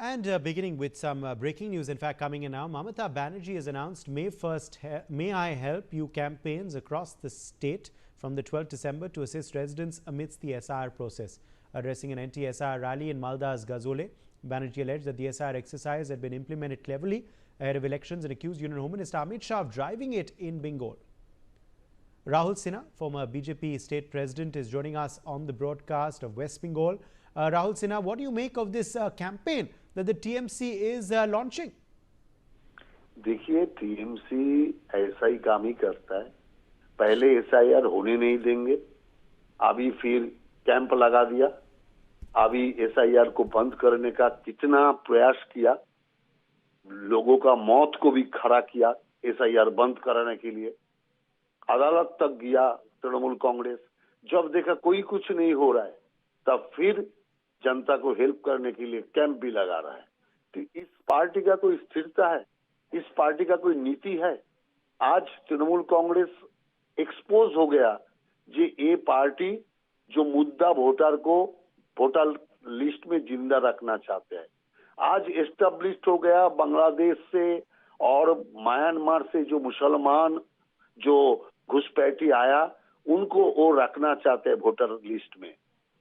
And beginning with some breaking news, in fact, coming in now, Mamata Banerjee has announced May 1st May I Help You campaigns across the state from the 12th December to assist residents amidst the SIR process. Addressing an anti-SIR rally in Malda's Gazole, Banerjee alleged that the SIR exercise had been implemented cleverly ahead of elections and accused Union Home Minister Amit Shah of driving it in Bengal. Rahul Sinha, former BJP state president, is joining us on the broadcast of West Bengal. Rahul Sinha, what do you make of this campaign that the TMC is launching? देखिए, TMC ऐसा ही काम ही करता है। पहले SIR होने नहीं देंगे, अभी फिर कैंप लगा दिया, अभी एसआईआर को बंद करने का कितना प्रयास किया, लोगों का मौत को भी खड़ा किया एसआईआर बंद कराने के लिए। अदालत तक गया तृणमूल कांग्रेस। जब देखा कोई कुछ नहीं हो रहा है, तब फिर जनता को हेल्प करने के लिए कैंप भी लगा रहा है। तो इस पार्टी का कोई स्थिरता है, इस पार्टी का कोई नीति है। आज तृणमूल कांग्रेस एक्सपोज हो गया जी, ये पार्टी जो मुद्दा वोटर को वोटर लिस्ट में जिंदा रखना चाहते हैं। आज एस्टेब्लिश्ड हो गया बांग्लादेश से और म्यांमार से जो मुसलमान जो घुसपैठी आया, उनको वो रखना चाहते हैं वोटर लिस्ट में।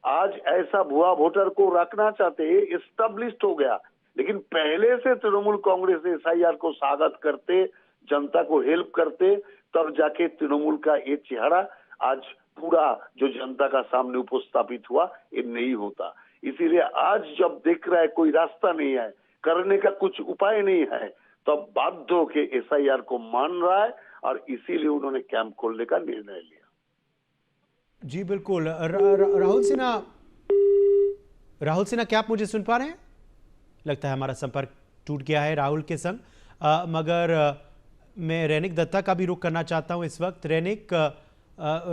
आज ऐसा भुआ वोटर को रखना चाहते हैं, एस्टेब्लिश्ड हो गया। लेकिन पहले से तृणमूल कांग्रेस एसआईआर को स्वागत करते, जनता को हेल्प करते, तब जाके तृणमूल का ये चेहरा आज पूरा जो जनता का सामने उपस्थापित हुआ, ये नहीं होता। इसीलिए आज जब देख रहा है कोई रास्ता नहीं है, करने का कुछ उपाय नहीं है, तब बाध्य होके एसआईआर को मान रहा है और इसीलिए उन्होंने कैंप खोलने का निर्णय लिया। जी बिल्कुल। राहुल सिन्हा, क्या आप मुझे सुन पा रहे हैं? लगता है हमारा संपर्क टूट गया है राहुल के संग। मगर मैं रैनिक दत्ता का भी रुख करना चाहता हूं इस वक्त। रैनिक,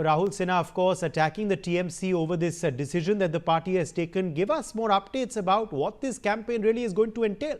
Rahul Sinha, of course, attacking the TMC over this decision that the party has taken. Give us more updates about what this campaign really is going to entail.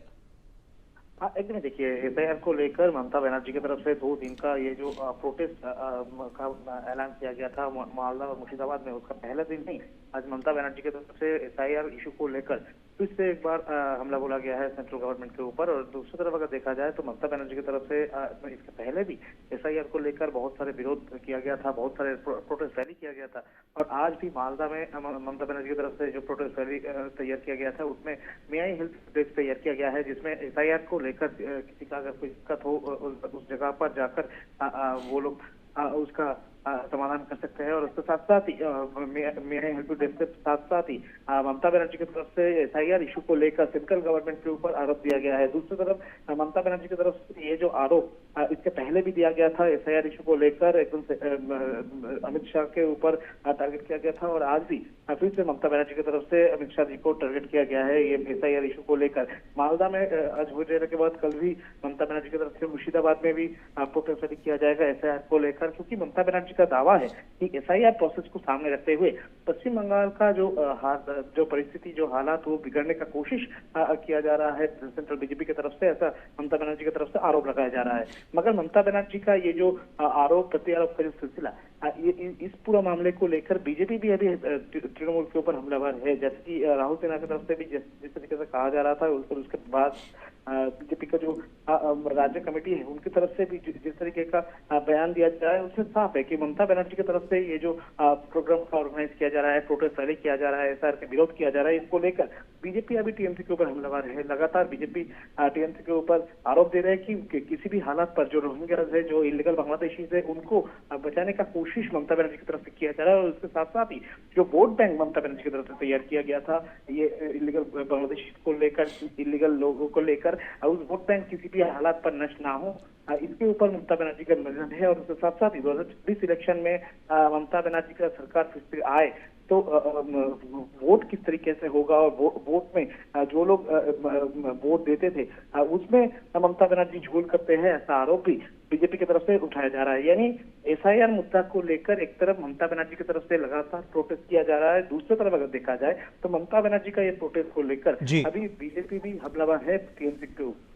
एकदम देखिए, एसआईआर को लेकर ममता बनर्जी की तरफ से 2 दिन का ये जो प्रोटेस्ट का ऐलान किया गया था मालदा और मुर्शिदाबाद में, उसका पहला दिन नहीं, आज ममता बनर्जी की तरफ से एसआईआर इशू को लेकर फिर से एक बार हमला बोला गया है सेंट्रल गवर्नमेंट के ऊपर। और दूसरी तरफ अगर देखा जाए तो ममता बनर्जी की तरफ से इसके पहले भी एसआईआर को लेकर बहुत सारे विरोध किया गया था, बहुत सारे प्रोटेस्ट रैली किया गया था। और आज भी मालदा में ममता बनर्जी की तरफ से जो प्रोटेस्ट रैली तैयार किया गया था, उसमें मे आई हेल्प डेस्क तैयार किया गया है, जिसमें एसआईआर को लेकर किसी का अगर कोई दिक्कत हो उस जगह पर जाकर वो लोग उसका समाधान कर सकते हैं। और उसके साथ साथ ही मेरे हेल्प डेस्क के साथ साथ ही ममता बनर्जी की तरफ से एसआईआर इशू को लेकर सेंट्रल गवर्नमेंट के ऊपर आरोप दिया गया है। दूसरी तरफ ममता बनर्जी की तरफ से ये जो आरोप इसके पहले भी दिया गया था एसआईआर इशू को लेकर, एकदम से अमित शाह के ऊपर टारगेट किया गया था। और आज भी फिर से ममता बनर्जी की तरफ से अमित शाह जी को टारगेट किया गया है ये एसआईआर इशू को लेकर। मालदा में आज हो जाने के बाद कल भी ममता बनर्जी की तरफ से मुर्शिदाबाद में भी प्रोटेस्ट रैली किया जाएगा एसआईआर को लेकर, क्योंकि ममता बनर्जी का दावा है कि एसआईआर प्रोसेस को सामने रखते हुए पश्चिम बंगाल का जो परिस्थिति, जो हालात, वो बिगड़ने का कोशिश किया जा रहा है सेंट्रल बीजेपी की तरफ से, ऐसा ममता बनर्जी की तरफ से आरोप लगाया जा रहा है। मगर ममता बनर्जी का ये जो आरोप प्रत्यारोप का जो सिलसिला, इस पूरा मामले को लेकर बीजेपी भी अभी तृणमूल के ऊपर हमलावर है। जैसे कि राहुल सिन्हा की तरफ से भी जिस तरीके से कहा जा रहा था, उसके बाद बीजेपी का जो राज्य कमेटी है उनकी तरफ से भी जिस तरीके का बयान दिया जा रहा है, उससे साफ है कि ममता बनर्जी की तरफ से ये जो प्रोग्राम का ऑर्गेनाइज किया जा रहा है, प्रोटेस्ट रैली किया जा रहा है, एसआईआर का विरोध किया जा रहा है, इसको लेकर बीजेपी अभी टीएमसी के ऊपर हमलावर है। लगातार बीजेपी टीएमसी के ऊपर आरोप दे रहे हैं कि किसी भी हालात पर जो रोहिंग्या है, जो इलीगल बांग्लादेशी है, उनको बचाने का कोशिश ममता बनर्जी की तरफ से किया जा रहा है। और उसके साथ साथ ही जो वोट बैंक ममता बनर्जी की तरफ से तैयार किया गया था ये इलीगल बांग्लादेशी को लेकर, इलीगल लोगों को लेकर, उस वोट बैंक किसी भी हालात पर नष्ट ना हो, इसके ऊपर ममता बनर्जी का नजर है। और उसके साथ साथ ही 2026 इलेक्शन में ममता बनर्जी का सरकार फिर से आए तो वोट किस तरीके से होगा, और वोट में जो लोग वोट देते थे उसमें ममता बनर्जी झोल करते हैं, ऐसा आरोप भी बीजेपी की तरफ से उठाया जा रहा है। यानी एसआईआर मुद्दा को लेकर एक तरफ ममता बनर्जी की तरफ से लगातार प्रोटेस्ट किया जा रहा है, दूसरी तरफ अगर देखा जाए तो ममता बनर्जी का ये प्रोटेस्ट को लेकर अभी बीजेपी भी हमलावर है टीएमसी के ऊपर।